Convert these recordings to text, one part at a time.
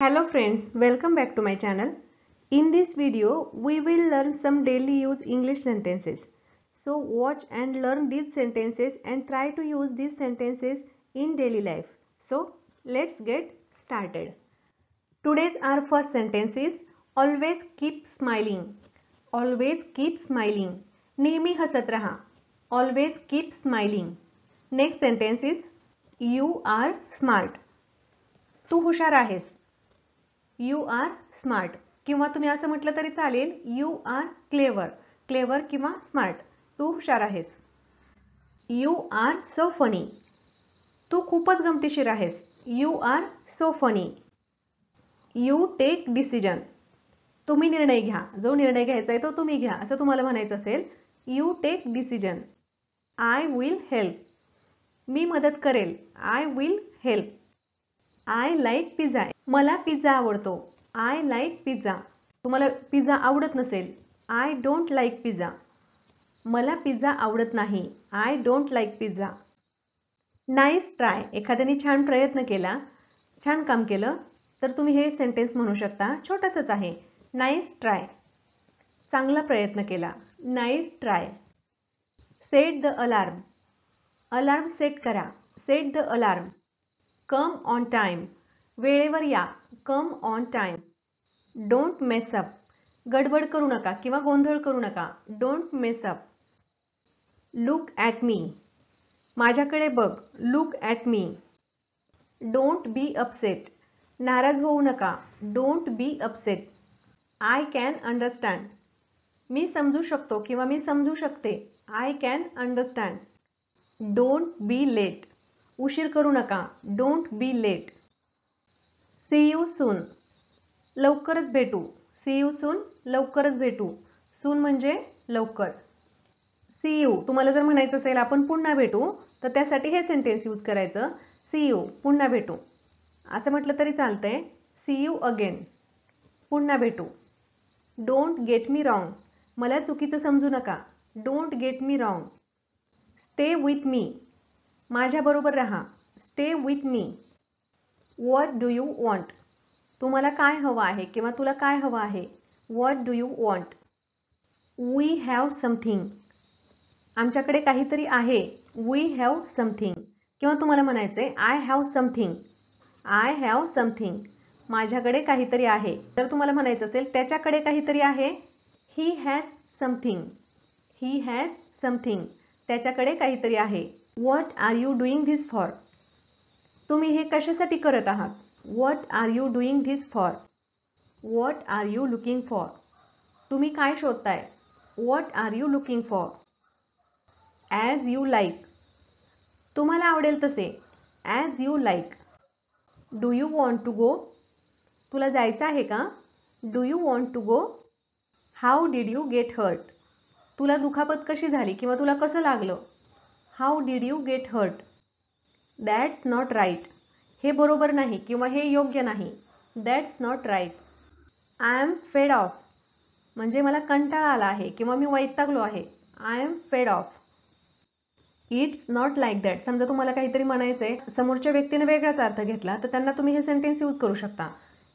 Hello friends, welcome back to my channel. In this video, we will learn some daily use English sentences. So watch and learn these sentences and try to use these sentences in daily life. So let's get started. Today's our first sentence is always keep smiling. Always keep smiling. नेहमी हसत रहा. Always keep smiling. Next sentence is you are smart. तू हुशार आहेस. You R smart किंवा तुम्ही असं म्हटलं तरी चालेल यू आर क्लेवर. क्लेवर किंवा स्मार्ट. तू हुशार आहेस. You are so funny. तू खूपच गमतीशीर आहेस. You are so funny. You take decision. तुम्ही निर्णय घ्या. जो निर्णय घ्यायचा आहे तो तुम्ही घ्या असं तुम्हाला म्हणायचं असेल you take decision. I will help. मी मदत करेल. I will help. I like pizza. मला पिझ्झा आवडतो. I like pizza. तुम्हाला पिझ्झा आवडत नसेल आय डोंट लाईक पिझ्झा. मला पिझ्झा आवडत नाही. I don't like pizza. Nice try. एखाद्याने छान प्रयत्न केला, छान काम केलं तर तुम्ही हे सेंटेन्स म्हणू शकता. छोटंसंच आहे. Nice try. चांगला प्रयत्न केला. Nice try. Set the alarm. Alarm set करा. Set the alarm. Come on time. वेळेवर या. Come on time. Don't mess up. गडबड करू नका किंवा गोंधळ करू नका. Don't mess up. Look at me. माझ्याकडे बघ. Look at me. Don't be upset. नाराज होऊ नका. Don't be upset. I can understand. मी समजू शकतो किंवा मी समजू शकते. I can understand. Don't be late. उशीर करू नका. Don't be late. See you soon. लवकरच भेटू. See you soon. लवकरच भेटू. सून म्हणजे लवकर. सी यू तुम्हाला जर म्हणायचं असेल आपण पुन्हा भेटू तर त्यासाठी हे सेंटेन्स यूज करायचं. सी यू पुन्हा भेटू. असं म्हटलं तरी चालतंय. See you again. पुन्हा भेटू. Don't get me wrong. मला चुकीचं समजू नका. Don't get me wrong. Stay with me. माझ्याबरोबर राहा. Stay with me. What do you want. तुम्हाला काय हवं आहे किंवा तुला काय हवं आहे. What do you want. We have something. आमच्याकडे काहीतरी आहे. We have something. किंवा तुम्हाला म्हणायचंय I have something. I have something. माझ्याकडे काहीतरी आहे. जर तुम्हाला म्हणायचं असेल त्याच्याकडे काहीतरी आहे. He has something. He has something. त्याच्याकडे काहीतरी आहे. What are you doing this for. तुम्ही हे कशासाठी करत आहात. What are you doing this for. What are you looking for. तुम्ही काय शोधताय. What are you looking for. As you like. तुम्हाला आवडेल तसे. As you like. Do you want to go. तुला जायचं आहे का. Do you want to go. How did you get hurt. तुला दुखापत कशी झाली किंवा तुला कसं लागलं. How did you get hurt. That's not right. हे बरोबर नाही किंवा हे योग्य नाही. That's not right. I am fed off. म्हणजे मला कंटाळा आला आहे किंवा मी वैतागलो आहे. I am fed off. It's not like that. समजा तुम्हाला काहीतरी म्हणायचंय समोरच्या व्यक्तीने वेगळाच अर्थ घेतला तर त्यांना तुम्ही हे सेंटेन्स यूज करू शकता.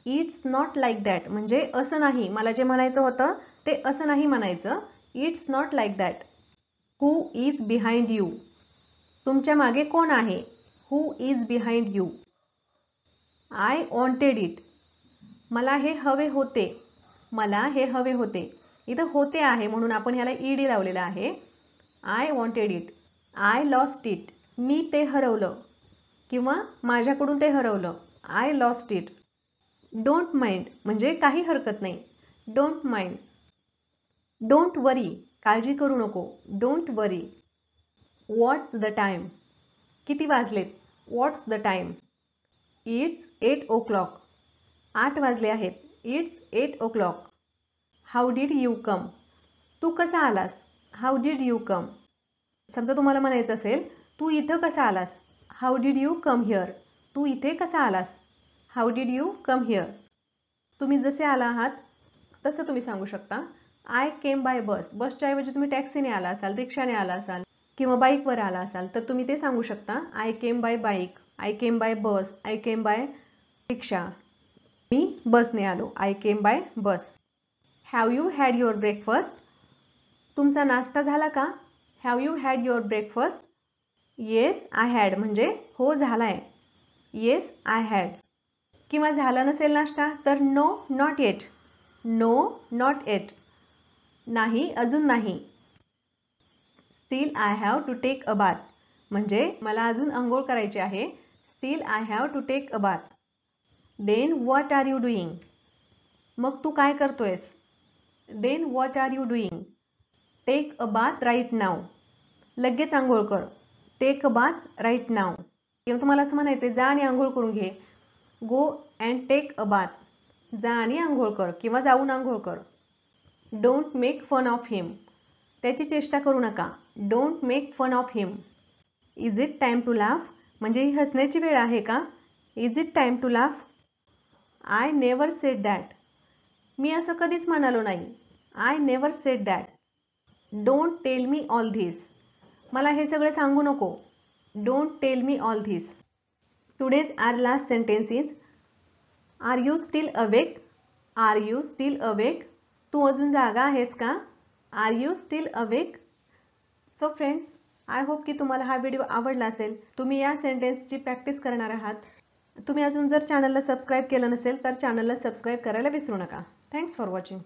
इट्स नॉट लाईक दॅट म्हणजे असं नाही. मला जे म्हणायचं होतं ते असं नाही म्हणायचं. It's not like that. Who is behind you. तुमच्या मागे कोण आहे. Who is behind you. I wanted it. मला हे हवे होते. मला हे हवे होते. इथं होते आहे म्हणून आपण ह्याला ईडी लावलेला आहे. I wanted it. I lost it. मी ते हरवलं किंवा माझ्याकडून ते हरवलं. I lost it. Don't mind म्हणजे काही हरकत नाही. Don't mind. Don't worry. काळजी करू नको. Don't worry. What's the time. किती वाजलेत. व्हॉट्स द टाइम. It's 8 o'clock. 8 वाजले आहेत. It's 8 o'clock. How did you come. तू कसा आलास. How did you come. समजा तुम्हाला म्हणायचं असेल तू इथं कसा आलास. How did you come here. तू इथे कसा आलास. How did you come here. तुम्ही जसे आला आहात तसं तुम्ही सांगू शकता. I came by bus. बसच्या ऐवजी तुम्ही टॅक्सीने आला असाल, रिक्षाने आला असाल किंवा बाईकवर आला असाल तर तुम्ही ते सांगू शकता. I came by bike. I came by bus. I came by rickshaw. मी बसने आलो. I came by bus. Have you had your breakfast? तुमचा नाश्ता झाला का? Have you had your breakfast? Yes I had म्हणजे हो झालाय. Yes I had. किंवा झाला नसेल नाश्ता तर no not yet. No not yet. नाही अजून नाही. Still I have to take a bath म्हणजे मला अजून अंघोळ करायची आहे. Still I have to take a bath. Then what are you doing? मग तू काय करतोयस? Then what are you doing? Take a bath right now. लगेच आंघोळ कर. Take a bath right now. किंवा तुम्हाला असं म्हणायचं जा आणि आंघोळ करून घे. Go and take a bath. जा आणि आंघोळ कर किंवा जाऊन आंघोळ कर. Don't make fun of him. त्याची चेष्टा करू नका. Don't make fun of him. Is it time to laugh? म्हणजे ही हसण्याची वेळ आहे का? Is it time to laugh? I never said that. मी असं कधीच म्हणालो नाही. I never said that. Don't tell me all this. मला हे सगळे सांगू नको. Don't tell me all this. Today's our last sentence is are you still awake? Are you still awake? तू अजून जागा आहेस का? Are you still awake? So friends, I hope की तुम्हाला हा व्हिडिओ आवडला असेल. तुम्ही या सेंटेन्सची प्रॅक्टिस करणार आहात. तुम्ही अजून जर चॅनलला सबस्क्राईब केलं नसेल तर चॅनलला सबस्क्राईब करायला विसरू नका. Thanks for watching.